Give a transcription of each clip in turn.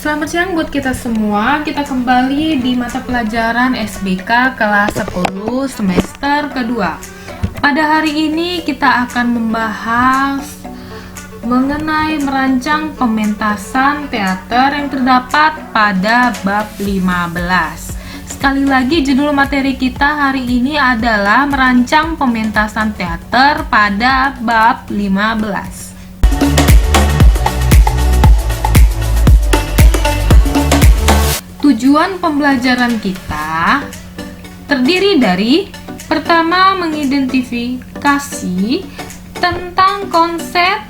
Selamat siang buat kita semua. Kita kembali di mata pelajaran SBK kelas 10 semester kedua. Pada hari ini kita akan membahas mengenai merancang pementasan teater yang terdapat pada bab 15. Sekali lagi, judul materi kita hari ini adalah merancang pementasan teater pada bab 15. Tujuan pembelajaran kita terdiri dari pertama, mengidentifikasi tentang konsep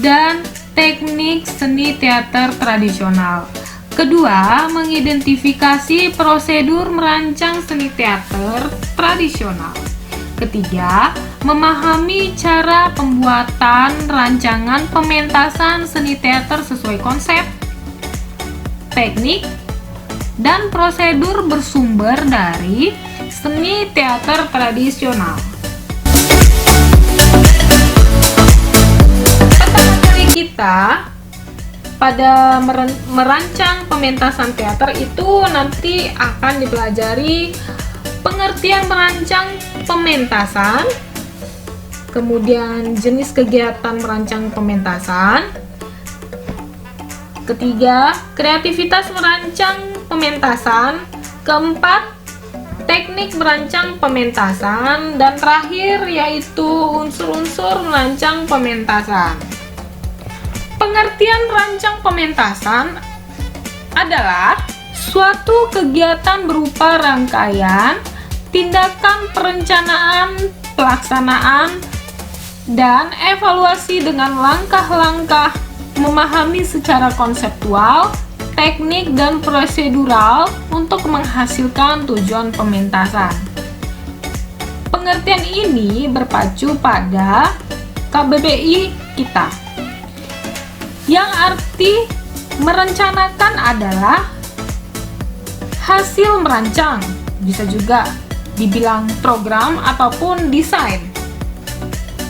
dan teknik seni teater tradisional. Kedua, mengidentifikasi prosedur merancang seni teater tradisional. Ketiga, memahami cara pembuatan rancangan pementasan seni teater sesuai konsep, teknik, dan prosedur bersumber dari seni teater tradisional. Kata materi kita pada merancang pementasan teater itu nanti akan dipelajari pengertian merancang pementasan, kemudian jenis kegiatan merancang pementasan. Ketiga, kreativitas merancang pementasan. Keempat, teknik merancang pementasan. Dan terakhir yaitu unsur-unsur merancang pementasan. Pengertian merancang pementasan adalah suatu kegiatan berupa rangkaian, tindakan perencanaan, pelaksanaan, dan evaluasi dengan langkah-langkah memahami secara konseptual, teknik, dan prosedural untuk menghasilkan tujuan pementasan. Pengertian ini berpacu pada KBBI kita, yang arti merencanakan adalah hasil merancang, bisa juga dibilang program ataupun desain.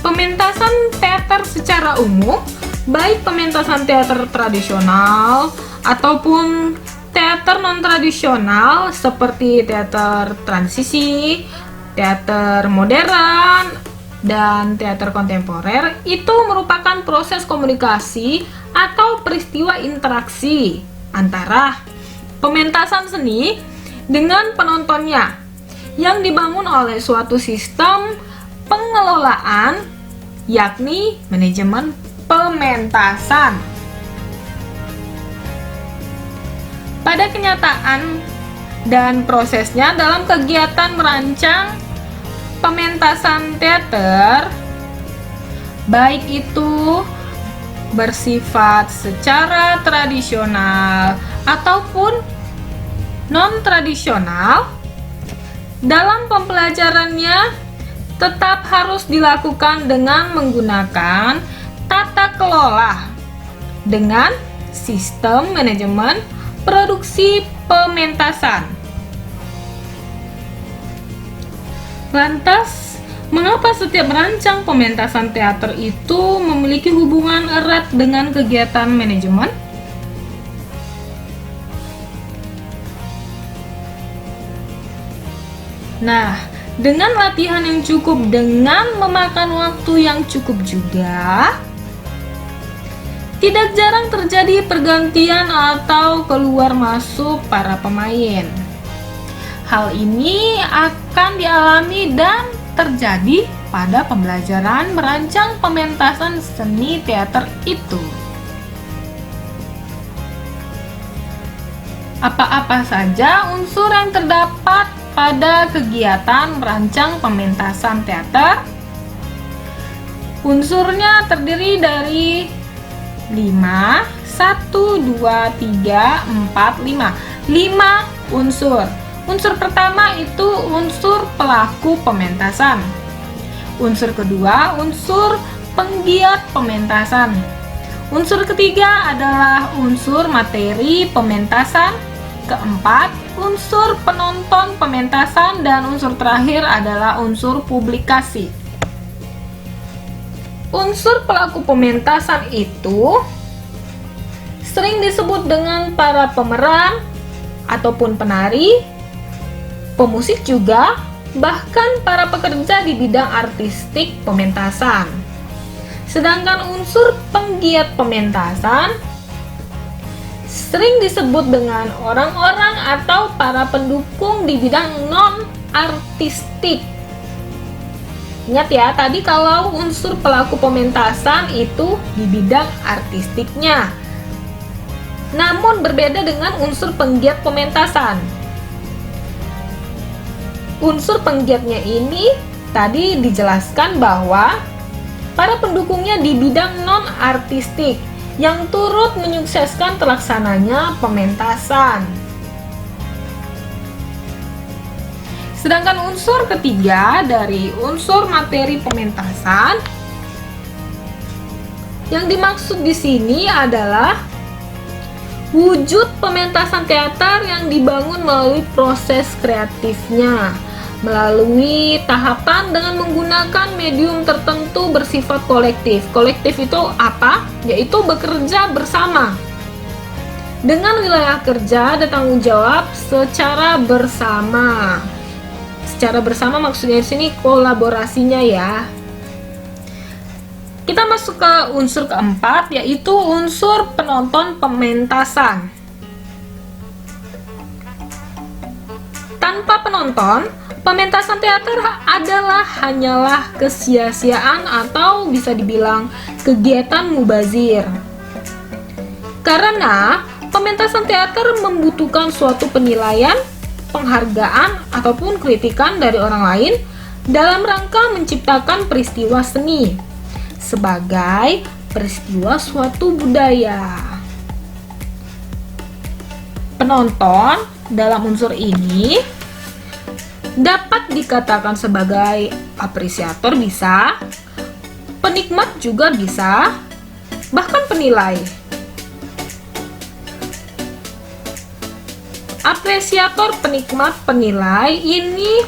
Pementasan teater secara umum, baik pementasan teater tradisional ataupun teater non-tradisional seperti teater transisi, teater modern, dan teater kontemporer, itu merupakan proses komunikasi atau peristiwa interaksi antara pementasan seni dengan penontonnya yang dibangun oleh suatu sistem pengelolaan, yakni manajemen pementasan. Pada kenyataan dan prosesnya dalam kegiatan merancang pementasan teater, baik itu bersifat secara tradisional ataupun non-tradisional, dalam pembelajarannya tetap harus dilakukan dengan menggunakan tata kelola dengan sistem manajemen produksi pementasan. Lantas, mengapa setiap merancang pementasan teater itu memiliki hubungan erat dengan kegiatan manajemen? Nah, dengan latihan yang cukup, dengan memakan waktu yang cukup juga, tidak jarang terjadi pergantian atau keluar masuk para pemain. Hal ini akan dialami dan terjadi pada pembelajaran merancang pementasan seni teater itu. Apa-apa saja unsur yang terdapat pada kegiatan merancang pementasan teater? Unsurnya terdiri dari 5 unsur. Unsur pertama itu unsur pelaku pementasan. Unsur kedua, unsur penggiat pementasan. Unsur ketiga adalah unsur materi pementasan. Keempat, unsur penonton pementasan, dan unsur terakhir adalah unsur publikasi. Unsur pelaku pementasan itu sering disebut dengan para pemeran ataupun penari, pemusik juga, bahkan para pekerja di bidang artistik pementasan. Sedangkan unsur penggiat pementasan sering disebut dengan orang-orang atau para pendukung di bidang non-artistik. Ingat ya, tadi kalau unsur pelaku pementasan itu di bidang artistiknya. Namun berbeda dengan unsur penggiat pementasan. Unsur penggiatnya ini tadi dijelaskan bahwa para pendukungnya di bidang non-artistik yang turut menyukseskan terlaksananya pementasan. Sedangkan unsur ketiga dari unsur materi pementasan yang dimaksud di sini adalah wujud pementasan teater yang dibangun melalui proses kreatifnya, melalui tahapan dengan menggunakan medium tertentu bersifat kolektif. Kolektif itu apa? Yaitu bekerja bersama dengan wilayah kerja dan tanggung jawab secara bersama. Secara bersama maksudnya di sini kolaborasinya ya. Kita masuk ke unsur keempat, yaitu unsur penonton pementasan. Tanpa penonton, pementasan teater hanyalah kesia-siaan atau bisa dibilang kegiatan mubazir. Karena pementasan teater membutuhkan suatu penilaian, penghargaan, ataupun kritikan dari orang lain dalam rangka menciptakan peristiwa seni sebagai peristiwa suatu budaya. Penonton dalam unsur ini dapat dikatakan sebagai apresiator bisa, penikmat juga bisa, bahkan penilai. Apresiator, penikmat, penilai ini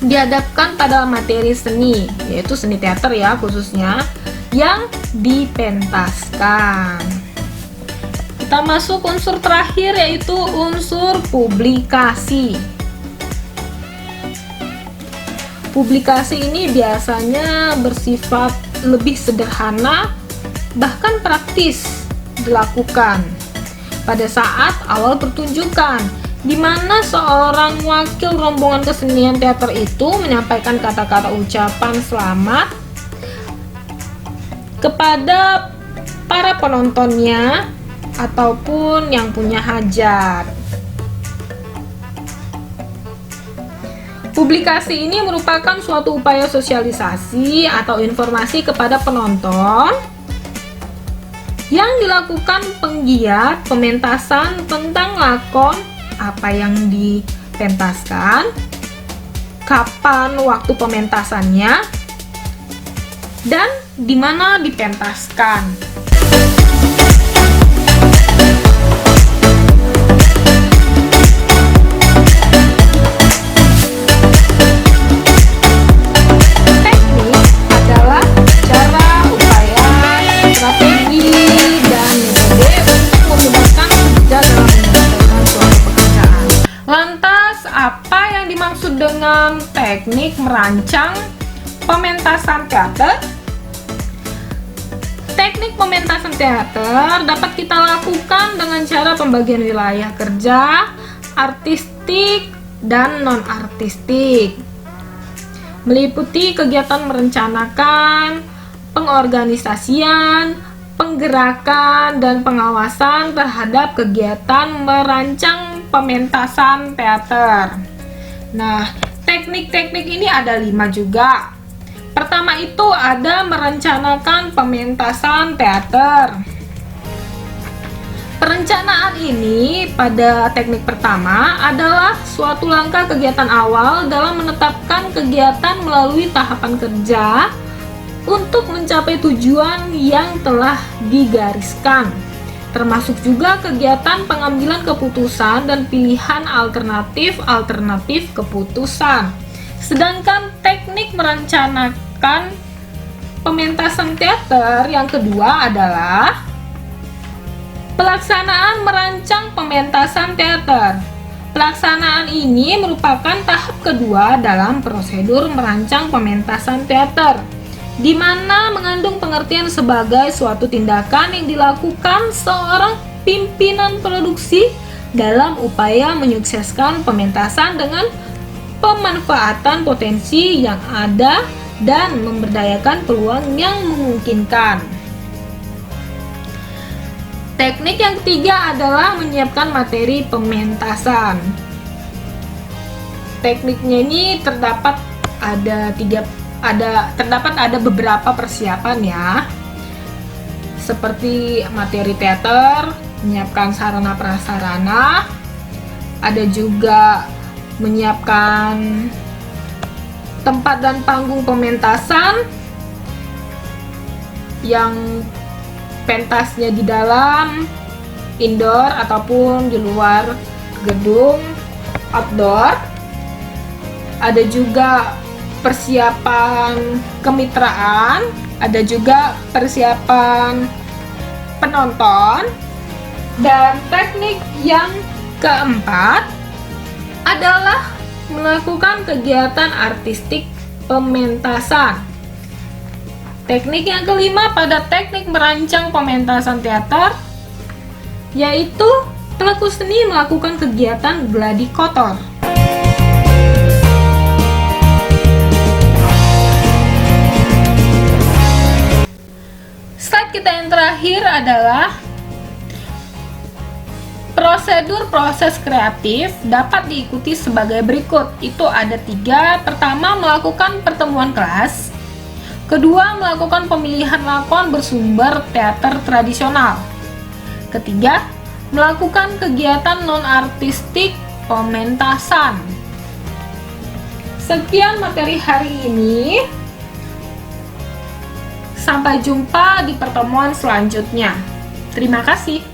dihadapkan pada materi seni, yaitu seni teater ya khususnya, yang dipentaskan. Kita masuk unsur terakhir, yaitu unsur publikasi. Publikasi ini biasanya bersifat lebih sederhana, bahkan praktis dilakukan pada saat awal pertunjukan, di mana seorang wakil rombongan kesenian teater itu menyampaikan kata-kata ucapan selamat kepada para penontonnya ataupun yang punya hajat. Publikasi ini merupakan suatu upaya sosialisasi atau informasi kepada penonton yang dilakukan penggiat pementasan tentang lakon apa yang dipentaskan, kapan waktu pementasannya, dan di mana dipentaskan. Dengan teknik merancang pementasan teater. Teknik pementasan teater dapat kita lakukan dengan cara pembagian wilayah kerja, artistik dan non-artistik. Meliputi kegiatan merencanakan, pengorganisasian, penggerakan, dan pengawasan terhadap kegiatan merancang pementasan teater. Nah, teknik-teknik ini ada 5 juga. Pertama itu ada merencanakan pementasan teater. Perencanaan ini pada teknik pertama adalah suatu langkah kegiatan awal dalam menetapkan kegiatan melalui tahapan kerja untuk mencapai tujuan yang telah digariskan, termasuk juga kegiatan pengambilan keputusan dan pilihan alternatif keputusan. Sedangkan teknik merencanakan pementasan teater yang kedua adalah Pelaksanaan merancang pementasan teater. Pelaksanaan ini merupakan tahap kedua dalam prosedur merancang pementasan teater, di mana mengandung pengertian sebagai suatu tindakan yang dilakukan seorang pimpinan produksi dalam upaya menyukseskan pementasan dengan pemanfaatan potensi yang ada dan memberdayakan peluang yang memungkinkan. Teknik yang ketiga adalah menyiapkan materi pementasan. Tekniknya ini terdapat ada beberapa persiapan ya. Seperti materi teater, menyiapkan sarana prasarana, ada juga menyiapkan tempat dan panggung pementasan yang pentasnya di dalam, indoor ataupun di luar gedung, outdoor. Ada juga persiapan kemitraan, ada juga persiapan penonton. Dan teknik yang keempat adalah melakukan kegiatan artistik pementasan. Teknik yang kelima pada teknik merancang pementasan teater yaitu pelaku seni melakukan kegiatan gladi kotor. Slide kita yang terakhir adalah prosedur proses kreatif dapat diikuti sebagai berikut. Itu ada 3. Pertama, melakukan pertemuan kelas. Kedua, melakukan pemilihan lakon bersumber teater tradisional. Ketiga, melakukan kegiatan non-artistik pementasan. Sekian materi hari ini. Sampai jumpa di pertemuan selanjutnya. Terima kasih.